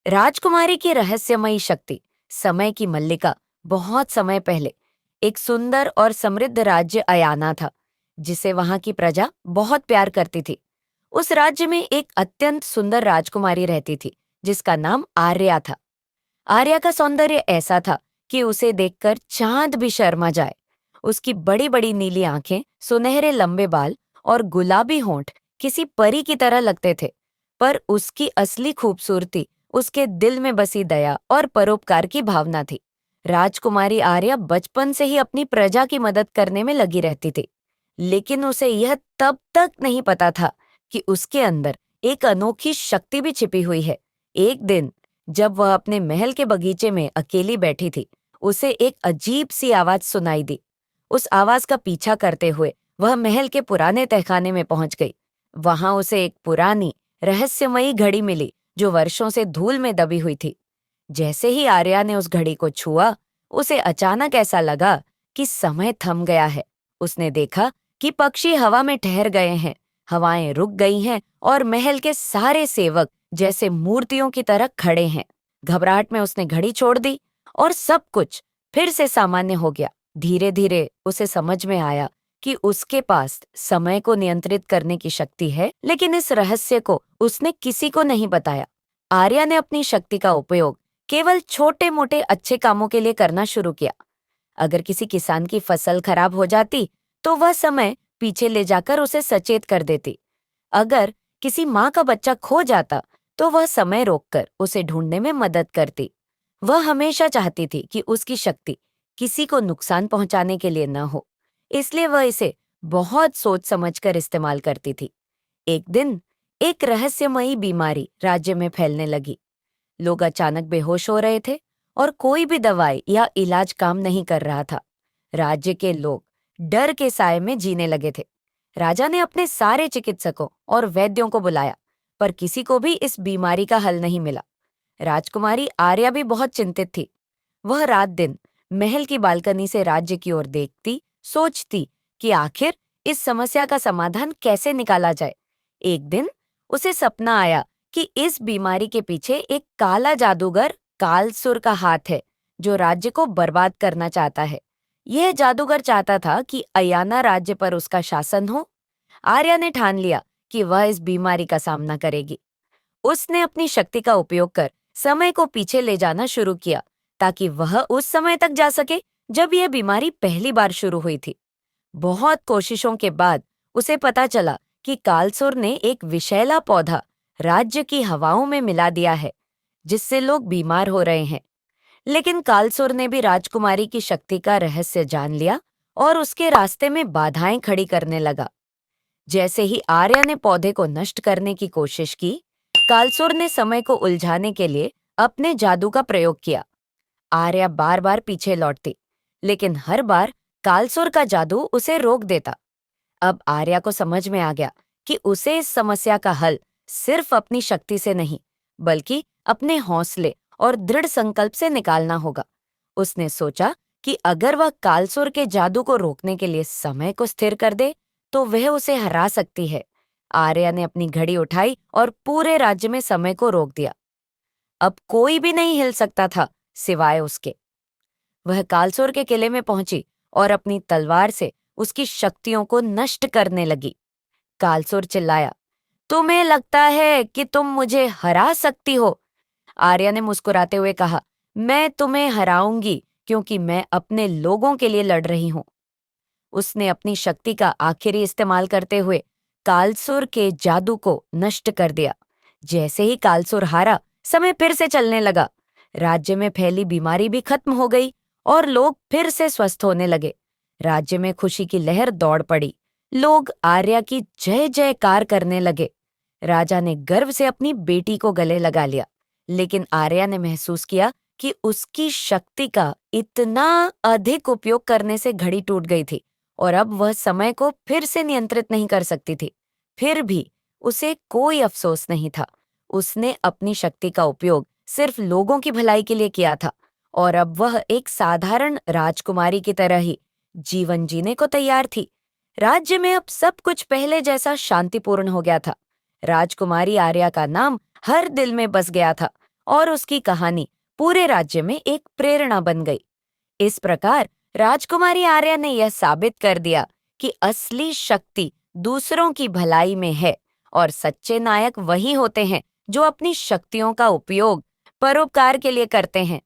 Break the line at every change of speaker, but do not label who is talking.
राजकुमारी की रहस्यमयी शक्ति। समय की मल्लिका। बहुत समय पहले एक सुंदर और समृद्ध राज्य अयाना था, जिसे वहां की प्रजा बहुत प्यार करती थी। उस राज्य में एक अत्यंत सुंदर राजकुमारी रहती थी, जिसका नाम आर्या था। आर्या का सौंदर्य ऐसा था कि उसे देखकर चांद भी शर्मा जाए। उसकी बड़ी बड़ी नीली आंखें, सुनहरे लंबे बाल और गुलाबी होंठ किसी परी की तरह लगते थे। पर उसकी असली खूबसूरती उसके दिल में बसी दया और परोपकार की भावना थी। राजकुमारी आर्या बचपन से ही अपनी प्रजा की मदद करने में लगी रहती थी, लेकिन उसे यह तब तक नहीं पता था कि उसके अंदर एक अनोखी शक्ति भी छिपी हुई है। एक दिन जब वह अपने महल के बगीचे में अकेली बैठी थी, उसे एक अजीब सी आवाज सुनाई दी। उस आवाज का पीछा करते हुए वह महल के पुराने तहखाने में पहुंच गई। वहां उसे एक पुरानी रहस्यमयी घड़ी मिली, जो वर्षों से धूल में दबी हुई थी। जैसे ही आर्या ने उस घड़ी को छुआ, उसे अचानक ऐसा लगा कि समय थम गया है। उसने देखा कि पक्षी हवा में ठहर गए हैं, हवाएं रुक गई हैं और महल के सारे सेवक जैसे मूर्तियों की तरह खड़े हैं। घबराहट में उसने घड़ी छोड़ दी और सब कुछ फिर से सामान्य हो गया। धीरे धीरे उसे समझ में आया कि उसके पास समय को नियंत्रित करने की शक्ति है, लेकिन इस रहस्य को उसने किसी को नहीं बताया। आर्या ने अपनी शक्ति का उपयोग केवल छोटे मोटे अच्छे कामों के लिए करना शुरू किया। अगर किसी किसान की फसल खराब हो जाती, तो वह समय पीछे ले जाकर उसे सचेत कर देती। अगर किसी माँ का बच्चा खो जाता, तो वह समय रोककर उसे ढूंढने में मदद करती। वह हमेशा चाहती थी कि उसकी शक्ति किसी को नुकसान पहुंचाने के लिए न हो, इसलिए वह इसे बहुत सोच समझकर इस्तेमाल करती थी। एक दिन एक रहस्यमयी बीमारी राज्य में फैलने लगी। लोग अचानक बेहोश हो रहे थे और कोई भी दवाई या इलाज काम नहीं कर रहा था। राज्य के लोग डर के साए में जीने लगे थे। राजा ने अपने सारे चिकित्सकों और वैद्यों को बुलाया, पर किसी को भी इस बीमारी का हल नहीं मिला। राजकुमारी आर्या भी बहुत चिंतित थी। वह रात दिन महल की बालकनी से राज्य की ओर देखती, सोचती कि आखिर इस समस्या का समाधान कैसे निकाला जाए। एक दिन उसे सपना आया कि इस बीमारी के पीछे एक काला जादूगर कालसुर का हाथ है, जो राज्य को बर्बाद करना चाहता है। यह जादूगर चाहता था कि अयाना राज्य पर उसका शासन हो। आर्या ने ठान लिया कि वह इस बीमारी का सामना करेगी। उसने अपनी शक्ति का उपयोग कर समय को पीछे ले जाना शुरू किया, ताकि वह उस समय तक जा सके जब यह बीमारी पहली बार शुरू हुई थी। बहुत कोशिशों के बाद उसे पता चला कि कालसुर ने एक विषैला पौधा राज्य की हवाओं में मिला दिया है, जिससे लोग बीमार हो रहे हैं। लेकिन कालसुर ने भी राजकुमारी की शक्ति का रहस्य जान लिया और उसके रास्ते में बाधाएं खड़ी करने लगा। जैसे ही आर्या ने पौधे को नष्ट करने की कोशिश की, कालसुर ने समय को उलझाने के लिए अपने जादू का प्रयोग किया। आर्या बार बार पीछे लौटती, लेकिन हर बार कालसुर का जादू उसे रोक देता। अब आर्या को समझ में आ गया कि उसे इस समस्या का हल सिर्फ अपनी शक्ति से नहीं, बल्कि अपने हौसले और दृढ़ संकल्प से निकालना होगा। उसने सोचा कि अगर वह कालसुर के जादू को रोकने के लिए समय को स्थिर कर दे, तो वह उसे हरा सकती है। आर्या ने अपनी घड़ी उठाई और पूरे राज्य में समय को रोक दिया। अब कोई भी नहीं हिल सकता था सिवाय उसके। वह कालसोर के किले में पहुंची और अपनी तलवार से उसकी शक्तियों को नष्ट करने लगी। कालसोर चिल्लाया, तुम्हें लगता है कि तुम मुझे हरा सकती हो? आर्या ने मुस्कुराते हुए कहा, मैं तुम्हें हराऊंगी, क्योंकि मैं अपने लोगों के लिए लड़ रही हूं। उसने अपनी शक्ति का आखिरी इस्तेमाल करते हुए कालसुर के जादू को नष्ट कर दिया। जैसे ही कालसुर हारा, समय फिर से चलने लगा। राज्य में फैली बीमारी भी खत्म हो गई और लोग फिर से स्वस्थ होने लगे। राज्य में खुशी की लहर दौड़ पड़ी। लोग आर्या की जय जयकार करने लगे। राजा ने गर्व से अपनी बेटी को गले लगा लिया, लेकिन आर्या ने महसूस किया कि उसकी शक्ति का इतना अधिक उपयोग करने से घड़ी टूट गई थी और अब वह समय को फिर से नियंत्रित नहीं कर सकती थी। फिर भी उसे कोई अफसोस नहीं था। उसने अपनी शक्ति का उपयोग सिर्फ लोगों की भलाई के लिए किया था और अब वह एक साधारण राजकुमारी की तरह ही जीवन जीने को तैयार थी। राज्य में अब सब कुछ पहले जैसा शांतिपूर्ण हो गया था। राजकुमारी आर्या का नाम हर दिल में बस गया था और उसकी कहानी पूरे राज्य में एक प्रेरणा बन गई। इस प्रकार राजकुमारी आर्या ने यह साबित कर दिया कि असली शक्ति दूसरों की भलाई में है और सच्चे नायक वही होते हैं जो अपनी शक्तियों का उपयोग परोपकार के लिए करते हैं।